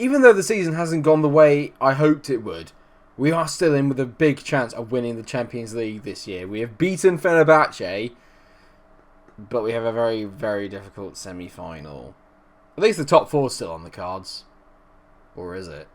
even though the season hasn't gone the way I hoped it would, we are still in with a big chance of winning the Champions League this year. We have beaten Fenerbahce, but we have a very, very difficult semi-final. At least the top four is still on the cards. Or is it?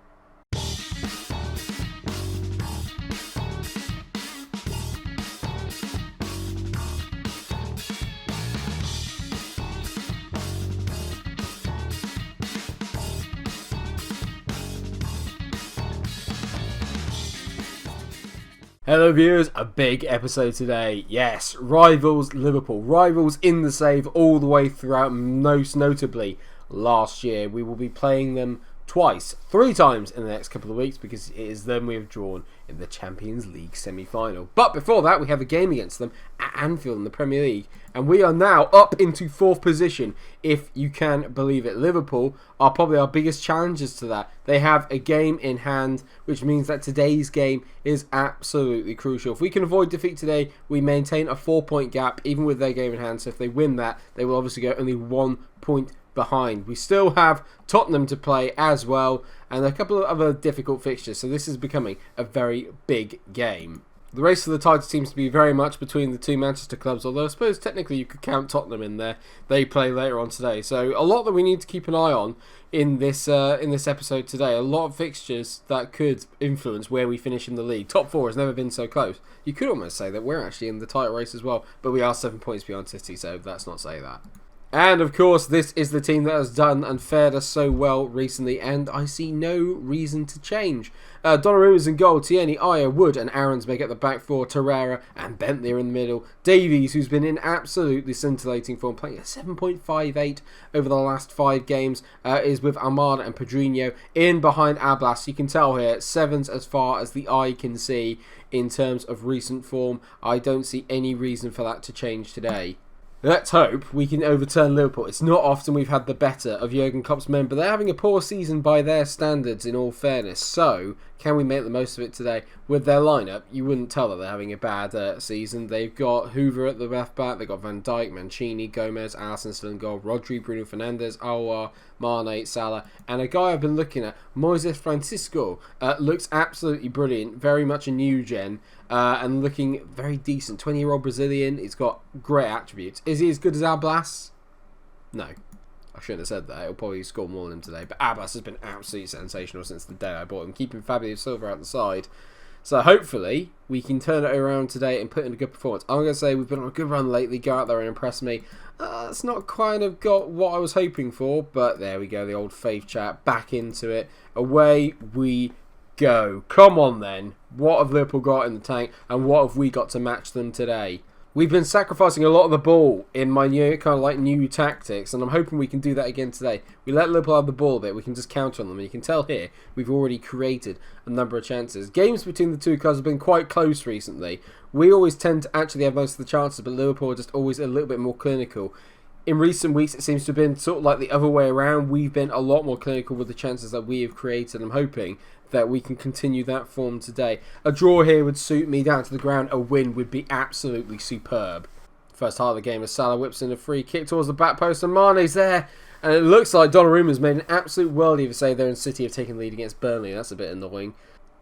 Hello viewers, a big episode today. Yes, rivals Liverpool. Rivals in the save all the way throughout, most notably last year. We will be playing them three times in the next couple of weeks because it is them we have drawn in the Champions League semi-final. But before that, we have a game against them at Anfield in the Premier League. And we are now up into 4th position, if you can believe it. Liverpool are probably our biggest challengers to that. They have a game in hand, which means that today's game is absolutely crucial. If we can avoid defeat today, we maintain a 4-point gap, even with their game in hand. So if they win that, they will obviously go only 1 point behind. We still have Tottenham to play as well, and a couple of other difficult fixtures, so this is becoming a very big game. The race for the title seems to be very much between the two Manchester clubs, although I suppose technically you could count Tottenham in there. They play later on today, so a lot that we need to keep an eye on in this episode today. A lot of fixtures that could influence where we finish in the league. Top 4 has never been so close. You could almost say that we're actually in the title race as well, but we are 7 points behind City, so let's not say that. And of course, this is the team that has done and fared us so well recently, and I see no reason to change. Donnarumma's in goal, Tierney, Ayer, Wood and Aarons make up the back four, Torreira and Bentley are in the middle. Davies, who's been in absolutely scintillating form, playing at 7.58 over the last 5 games, is with Almada and Pedrinho in behind Ablas. You can tell here, 7's as far as the eye can see in terms of recent form. I don't see any reason for that to change today. Let's hope we can overturn Liverpool. It's not often we've had the better of Jurgen Klopp's men, but they're having a poor season by their standards, in all fairness. So, can we make the most of it today? With their lineup, you wouldn't tell that they're having a bad season. They've got Hoover at the left back, they've got Van Dijk, Mancini, Gomez, Alisson still in goal, Rodri, Bruno Fernandes, Aouar, Mane, Salah, and a guy I've been looking at, Moises Francisco, looks absolutely brilliant, very much a new gen, and looking very decent. 20-year-old Brazilian, he's got great attributes. Is he as good as Ablas? No. I shouldn't have said that. He'll probably score more than him today. But Ablas has been absolutely sensational since the day I bought him, keeping Fabio Silva out the side. So hopefully we can turn it around today and put in a good performance. I'm going to say we've been on a good run lately. Go out there and impress me. It's not kind of got what I was hoping for, but there we go. The old faith chat back into it. Away we go. Come on then. What have Liverpool got in the tank, and what have we got to match them today? We've been sacrificing a lot of the ball in my new tactics, and I'm hoping we can do that again today. We let Liverpool have the ball a bit, we can just counter on them, and you can tell here we've already created a number of chances. Games between the two clubs have been quite close recently. We always tend to actually have most of the chances, but Liverpool are just always a little bit more clinical. In recent weeks, it seems to have been sort of like the other way around. We've been a lot more clinical with the chances that we have created. I'm hoping that we can continue that form today. A draw here would suit me down to the ground. A win would be absolutely superb. First half of the game as Salah whips in a free kick towards the back post, and Mane's there. And it looks like Donnarumma's made an absolute worldie of a save there, and City have taken lead against Burnley. That's a bit annoying.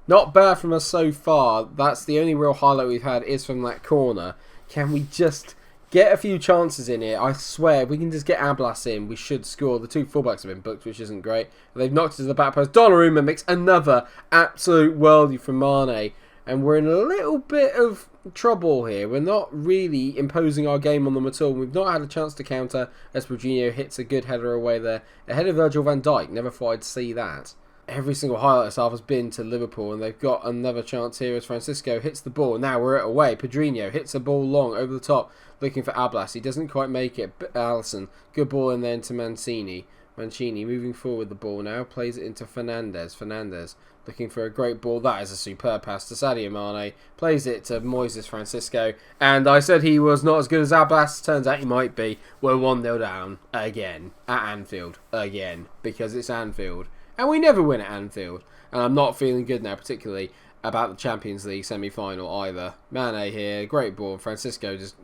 Not bad from us so far. That's the only real highlight we've had is from that corner. Can we just get a few chances in here? I swear, if we can just get Ablas in, we should score. The two fullbacks have been booked, which isn't great. They've knocked it to the back post. Donnarumma makes another absolute worldie from Mane. And we're in a little bit of trouble here. We're not really imposing our game on them at all. We've not had a chance to counter as Pedrinho hits a good header away there. Ahead of Virgil van Dijk. Never thought I'd see that. Every single highlight this half has been to Liverpool, and they've got another chance here as Francisco hits the ball. Now we're away. Pedrinho hits a ball long over the top, looking for Ablas. He doesn't quite make it. Alisson, good ball in there into Mancini. Mancini moving forward the ball now, plays it into Fernandes. Fernandes looking for a great ball. That is a superb pass to Sadio Mane. Plays it to Moises Francisco. And I said he was not as good as Ablas. Turns out he might be. We're 1-0 down again at Anfield. Again. Because it's Anfield. And we never win at Anfield. And I'm not feeling good now, particularly about the Champions League semi-final either. Mane here, great ball. Francisco just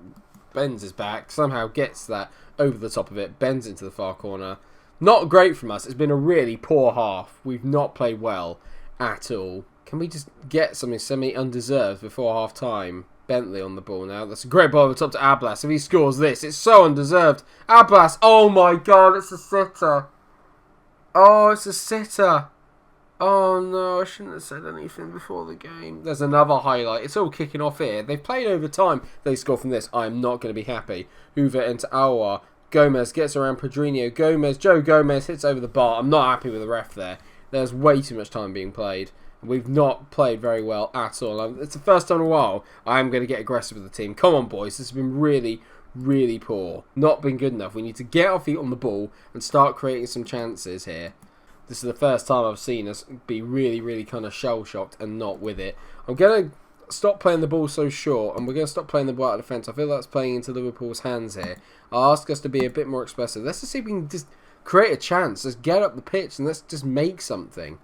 bends his back, somehow gets that over the top of it, bends into the far corner. Not great from us. It's been a really poor half. We've not played well at all. Can we just get something semi-undeserved before half-time? Bentley on the ball now. That's a great ball over the top to Ablas. If he scores this, it's so undeserved. Ablas, oh my god, it's a sitter. Oh, it's a sitter. Oh no, I shouldn't have said anything before the game. There's another highlight. It's all kicking off here. They've played over time. They score from this. I'm not going to be happy. Hoover into Aouar. Gomez gets around Pedrinho. Joe Gomez hits over the bar. I'm not happy with the ref there. There's way too much time being played. We've not played very well at all. It's the first time in a while I'm going to get aggressive with the team. Come on, boys. This has been really, really poor. Not been good enough. We need to get our feet on the ball and start creating some chances here. This is the first time I've seen us be really, really kind of shell-shocked and not with it. I'm going to stop playing the ball so short, and we're going to stop playing the ball out of defence. I feel that's playing into Liverpool's hands here. I'll ask us to be a bit more expressive. Let's just see if we can just create a chance. Let's get up the pitch and let's just make something.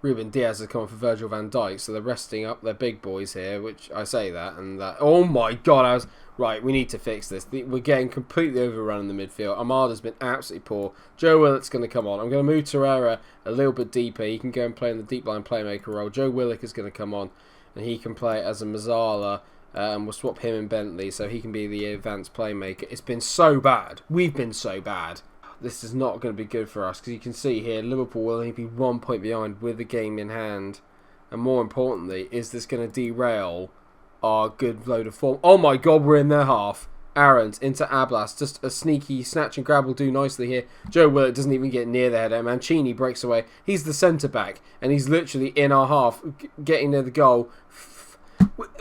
Ruben Diaz has come on for Virgil van Dijk, so they're resting up their big boys here, which I say that, and that... Oh my god, right, we need to fix this. We're getting completely overrun in the midfield. Armada's been absolutely poor. Joe Willock's going to come on. I'm going to move Torreira a little bit deeper. He can go and play in the deep line playmaker role. Joe Willock is going to come on, and he can play as a Mazzala, and we'll swap him and Bentley, so he can be the advanced playmaker. It's been so bad. We've been so bad. This is not going to be good for us, because you can see here Liverpool will only be 1 point behind with the game in hand. And more importantly, is this going to derail our good load of form? Oh my god, we're in their half. Aarons into Ablas, just a sneaky snatch and grab will do nicely here. Joe Willock doesn't even get near the header. Mancini breaks away. He's the centre back, and he's literally in our half, getting near the goal.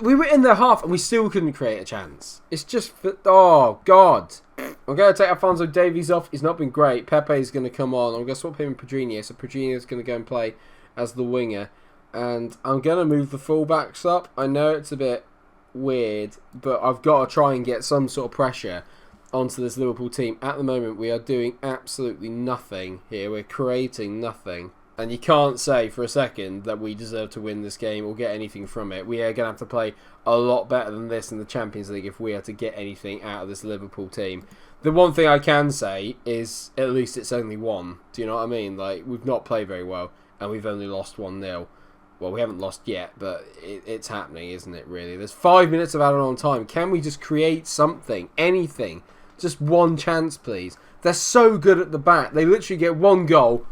We were in their half, and we still couldn't create a chance. It's just, oh god. I'm going to take Alphonso Davies off. He's not been great. Pepe's going to come on. I'm going to swap him and Pedrinho. So Pedrinho's going to go and play as the winger. And I'm going to move the fullbacks up. I know it's a bit weird, but I've got to try and get some sort of pressure onto this Liverpool team. At the moment, we are doing absolutely nothing here. We're creating nothing. And you can't say for a second that we deserve to win this game or get anything from it. We are going to have to play a lot better than this in the Champions League if we are to get anything out of this Liverpool team. The one thing I can say is at least it's only one. Do you know what I mean? Like, we've not played very well and we've only lost 1-0. Well, we haven't lost yet, but it's happening, isn't it, really? There's 5 minutes of added-on time. Can we just create something? Anything? Just one chance, please. They're so good at the back. They literally get one goal.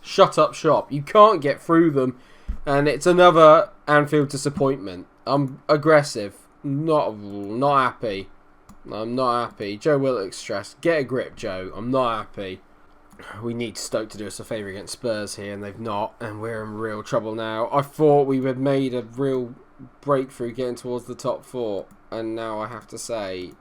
Shut up shop. You can't get through them, and it's another Anfield disappointment. I'm aggressive. Not happy. I'm not happy. Joe Willock's stressed. Get a grip, Joe. I'm not happy. We need Stoke to do us a favour against Spurs here, and they've not, and we're in real trouble now. I thought we had made a real breakthrough getting towards the top 4, and now I have to say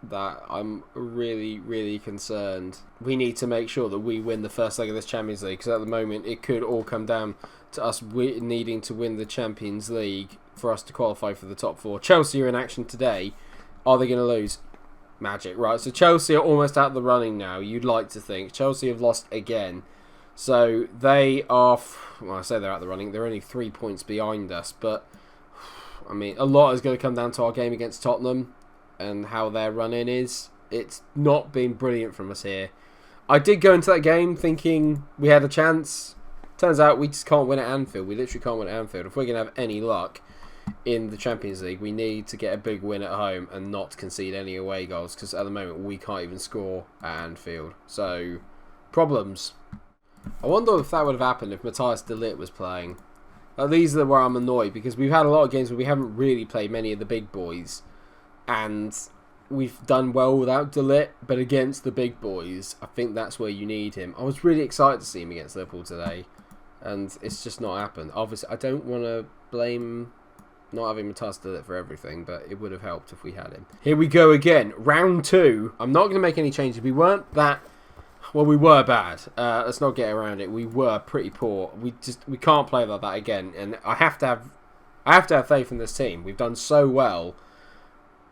that I'm really, really concerned. We need to make sure that we win the first leg of this Champions League, because at the moment it could all come down to us needing to win the Champions League for us to qualify for the top 4. Chelsea are in action today. Are they going to lose? Magic. Right, so Chelsea are almost out of the running now, you'd like to think. Chelsea have lost again. So they are, well, I say they're out of the running, they're only 3 points behind us, but I mean, a lot is going to come down to our game against Tottenham and how their run-in is. It's not been brilliant from us here. I did go into that game thinking we had a chance. Turns out we just can't win at Anfield. We literally can't win at Anfield. If we're going to have any luck in the Champions League, we need to get a big win at home and not concede any away goals, because at the moment we can't even score at Anfield. So, problems. I wonder if that would have happened if Matthias de Ligt was playing. These are where I'm annoyed, because we've had a lot of games where we haven't really played many of the big boys, and we've done well without de Ligt, but against the big boys, I think that's where you need him. I was really excited to see him against Liverpool today, and it's just not happened. Obviously, I don't want to blame not having Matthias de Ligt for everything, but it would have helped if we had him. Here we go again, round 2. I'm not going to make any changes. We weren't that, well, we were bad. Let's not get around it. We were pretty poor. We can't play like that again, and I have to have faith in this team. We've done so well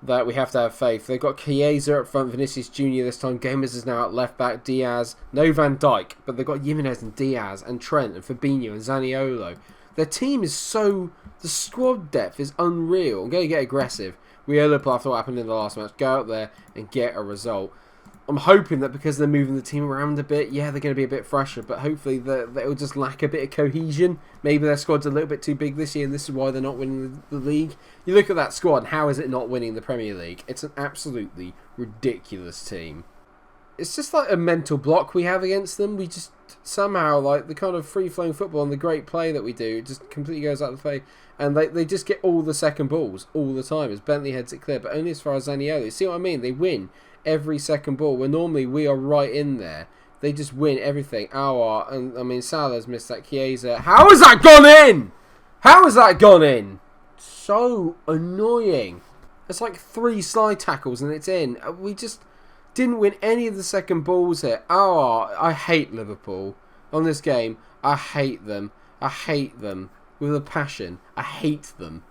that we have to have faith. They've got Chiesa up front, Vinicius Jr. this time. Gomez is now at left back, Diaz, no Van Dijk, but they've got Jimenez and Diaz and Trent and Fabinho and Zaniolo. Their team is so, the squad depth is unreal. I'm going to get aggressive. We owe Liverpool after what happened in the last match. Go out there and get a result. I'm hoping that because they're moving the team around a bit, yeah, they're going to be a bit fresher, but hopefully they'll just lack a bit of cohesion. Maybe their squad's a little bit too big this year, and this is why they're not winning the league. You look at that squad, and how is it not winning the Premier League? It's an absolutely ridiculous team. It's just like a mental block we have against them. We just somehow, like, the kind of free-flowing football and the great play that we do just completely goes out of the face. And they just get all the second balls all the time as Bentley heads it clear, but only as far as Zaniolo. See what I mean? They win every second ball, where normally we are right in there. They just win everything. And I mean, Salah's missed that. Chiesa. How has that gone in? How has that gone in? So annoying. It's like 3 slide tackles and it's in. We just didn't win any of the second balls here. I hate Liverpool on this game. I hate them. I hate them with a passion. I hate them.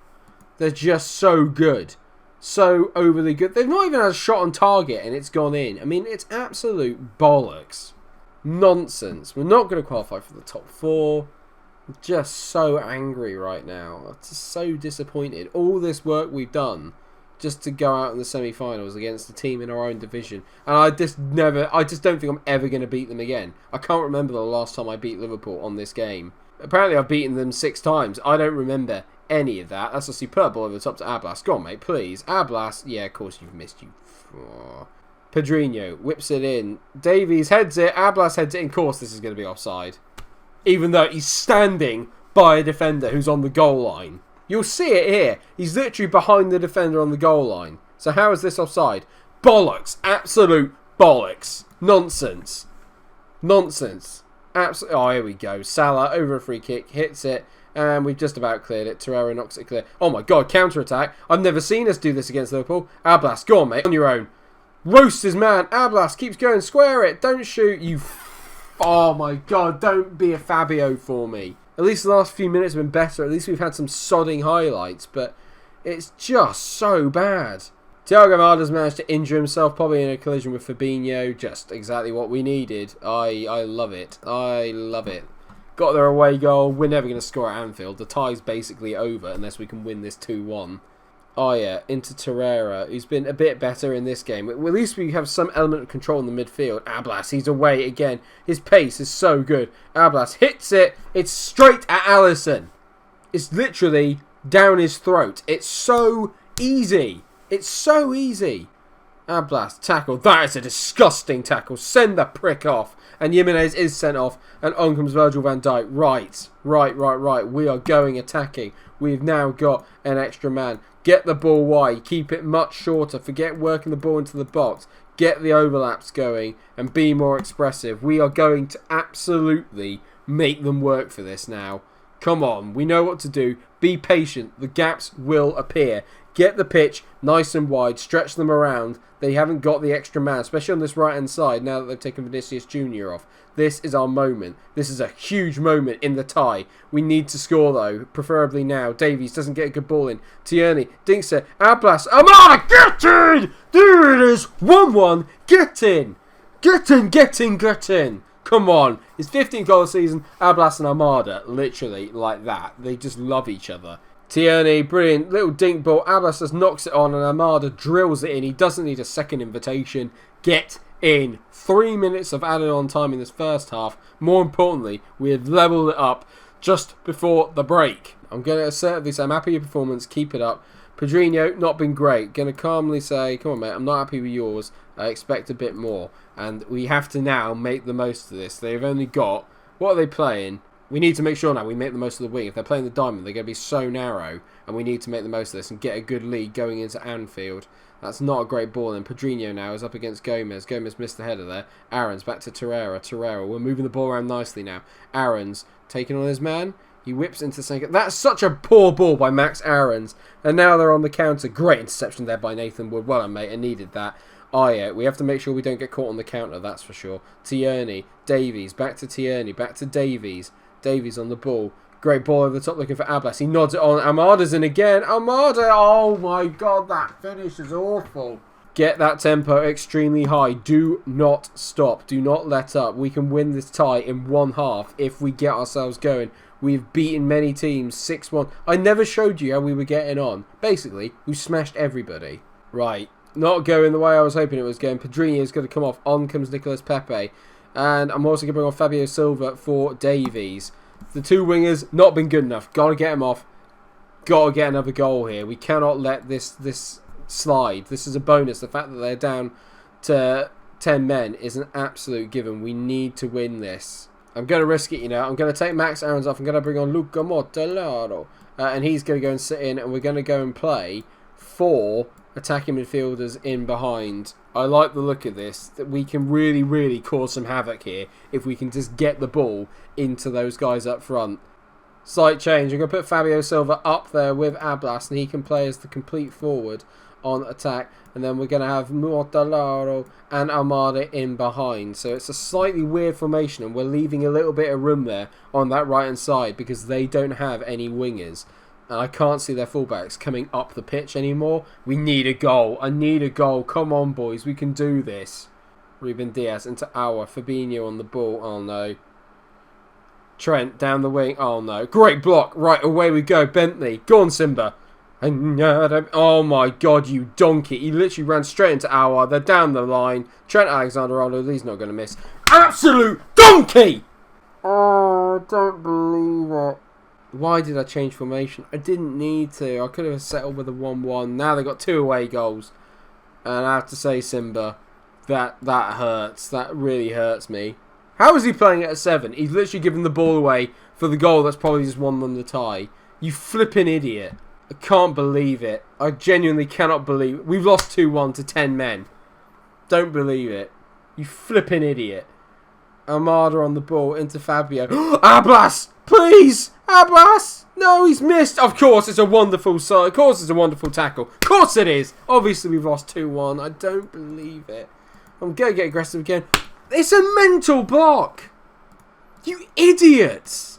They're just so good. So overly good. They've not even had a shot on target and it's gone in. I mean, it's absolute bollocks. Nonsense. We're not going to qualify for the top 4. I'm just so angry right now. I'm just so disappointed. All this work we've done just to go out in the semi-finals against a team in our own division. And I just don't think I'm ever going to beat them again. I can't remember the last time I beat Liverpool on this game. Apparently I've beaten them 6 times. I don't remember any of that. That's a superb ball over the top to Ablas. Go on, mate, please. Ablas. Yeah, of course you've missed, you. Oh. Pedrinho whips it in. Davies heads it. Ablas heads it in. Of course this is going to be offside. Even though he's standing by a defender who's on the goal line. You'll see it here. He's literally behind the defender on the goal line. So how is this offside? Bollocks. Absolute bollocks. Nonsense. Nonsense. Absolutely. Oh, here we go. Salah over a free kick. Hits it. And we've just about cleared it. Torreira knocks it clear. Oh my god, counter-attack. I've never seen us do this against Liverpool. Ablas, go on, mate. On your own. Roast his man. Ablas keeps going. Square it. Don't shoot. Oh my god, don't be a Fabio for me. At least the last few minutes have been better. At least we've had some sodding highlights. But it's just so bad. Thiago Almada's managed to injure himself, probably in a collision with Fabinho. Just exactly what we needed. I love it. I love it. Got their away goal. We're never going to score at Anfield. The tie's basically over unless we can win this 2-1. Oh yeah, into Torreira, who's been a bit better in this game. At least we have some element of control in the midfield. Ablas, he's away again. His pace is so good. Ablas hits it. It's straight at Alisson. It's literally down his throat. It's so easy. It's so easy. Ablas, tackle. That is a disgusting tackle. Send the prick off. And Jimenez is sent off. And on comes Virgil van Dijk. Right. We are going attacking. We've now got an extra man. Get the ball wide. Keep it much shorter. Forget working the ball into the box. Get the overlaps going. And be more expressive. We are going to absolutely make them work for this now. Come on. We know what to do. Be patient. The gaps will appear. Get the pitch nice and wide. Stretch them around. They haven't got the extra man, especially on this right-hand side, now that they've taken Vinicius Jr. off. This is our moment. This is a huge moment in the tie. We need to score, though, preferably now. Davies doesn't get a good ball in. Tierney dinks it. Ablas. Amada, get in! There it is. 1-1. Get in. Get in. Come on. It's 15th goal of the season. Ablas and Amada, literally like that. They just love each other. Tierney, brilliant, little dink ball. Ablas just knocks it on and Amada drills it in. He doesn't need a second invitation. Get in. 3 minutes of added on time in this first half. More importantly, we had levelled it up just before the break. I'm going to assertively say I'm happy with your performance. Keep it up. Pedrinho, not been great. Going to calmly say, come on mate, I'm not happy with yours. I expect a bit more. And we have to now make the most of this. They've only got, what are they playing? We need to make sure now we make the most of the wing. If they're playing the diamond, they're going to be so narrow. And we need to make the most of this and get a good lead going into Anfield. That's not a great ball. And Pedrinho now is up against Gomez. Gomez missed the header there. Aaron's back to Torreira. We're moving the ball around nicely now. Aaron's taking on his man. He whips into the second. That's such a poor ball by Max Aarons. And now they're on the counter. Great interception there by Nathan Wood. Well done, mate. I needed that. Oh yeah, we have to make sure we don't get caught on the counter. That's for sure. Tierney. Davies. Back to Tierney. Back to Davies. Davies on the ball. Great ball over the top looking for Ablas. He nods it on. Amada's in again. Amada! Oh my god, that finish is awful. Get that tempo extremely high. Do not stop. Do not let up. We can win this tie in one half if we get ourselves going. We've beaten many teams 6-1. I never showed you how we were getting on. Basically, we smashed everybody. Right. Not going the way I was hoping it was going. Pedrinho is going to come off. On comes Nicolas Pepe. And I'm also going to bring on Fabio Silva for Davies. The two wingers, not been good enough. Got to get them off. Got to get another goal here. We cannot let this slide. This is a bonus. The fact that they're down to 10 men is an absolute given. We need to win this. I'm going to risk it, you know. I'm going to take Max Aarons off. I'm going to bring on Luca Mortellaro. And he's going to go and sit in. And we're going to go and play 4 attacking midfielders in behind. I like the look of this. That we can really, really cause some havoc here if we can just get the ball into those guys up front. Slight change. I'm going to put Fabio Silva up there with Ablas, and he can play as the complete forward on attack. And then we're going to have Mortellaro and Almada in behind. So it's a slightly weird formation, and we're leaving a little bit of room there on that right-hand side because they don't have any wingers. And I can't see their fullbacks coming up the pitch anymore. We need a goal. I need a goal. Come on, boys. We can do this. Ruben Diaz into Aouar. Fabinho on the ball. Oh, no. Trent down the wing. Oh, no. Great block. Right, away we go. Bentley. Go on, Simba. Oh, my God, you donkey. He literally ran straight into Aouar. They're down the line. Trent Alexander-Arnold. He's not going to miss. Absolute donkey! Oh, I don't believe it. Why did I change formation? I didn't need to. I could have settled with a 1-1. Now they've got 2 away goals. And I have to say, Simba, that hurts. That really hurts me. How is he playing at a 7? He's literally given the ball away for the goal that's probably just won them the tie. You flipping idiot. I can't believe it. I genuinely cannot believe it. We've lost 2-1 to 10 men. Don't believe it. You flipping idiot. Almada on the ball into Fabio. Ablas! Please! Ablas! No, he's missed. Of course, it's a wonderful side. Of course, it's a wonderful tackle. Of course it is. Obviously, we've lost 2-1. I don't believe it. I'm going to get aggressive again. It's a mental block. You idiots.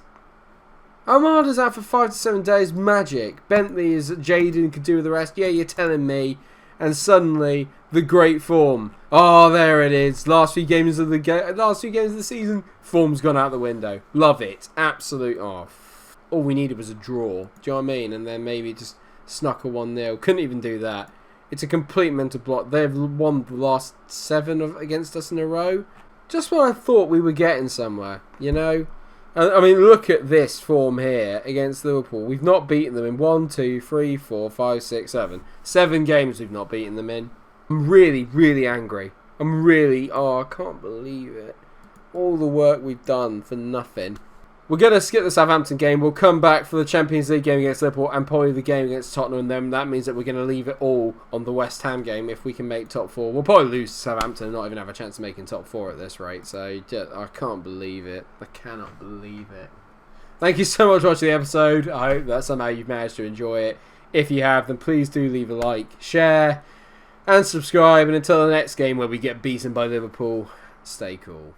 Almada's out for 5 to 7 days. Magic. Bentley is Jaden could do the rest. Yeah, you're telling me. And suddenly, the great form. Oh, there it is. Last few games of the season, form's gone out the window. Love it. Absolute off. All we needed was a draw. Do you know what I mean? And then maybe just snuck a 1-0. Couldn't even do that. It's a complete mental block. They've won the last 7 against us in a row. Just when I thought we were getting somewhere, you know? I mean, look at this form here against Liverpool. We've not beaten them in 1, 2, 3, 4, 5, 6, 7. 7 games we've not beaten them in. I'm really, really angry. I can't believe it. All the work we've done for nothing. We're going to skip the Southampton game. We'll come back for the Champions League game against Liverpool and probably the game against Tottenham. And then that means that we're going to leave it all on the West Ham game if we can make top 4. We'll probably lose to Southampton and not even have a chance of making top 4 at this rate. So I can't believe it. I cannot believe it. Thank you so much for watching the episode. I hope that somehow you've managed to enjoy it. If you have, then please do leave a like, share, and subscribe. And until the next game where we get beaten by Liverpool, stay cool.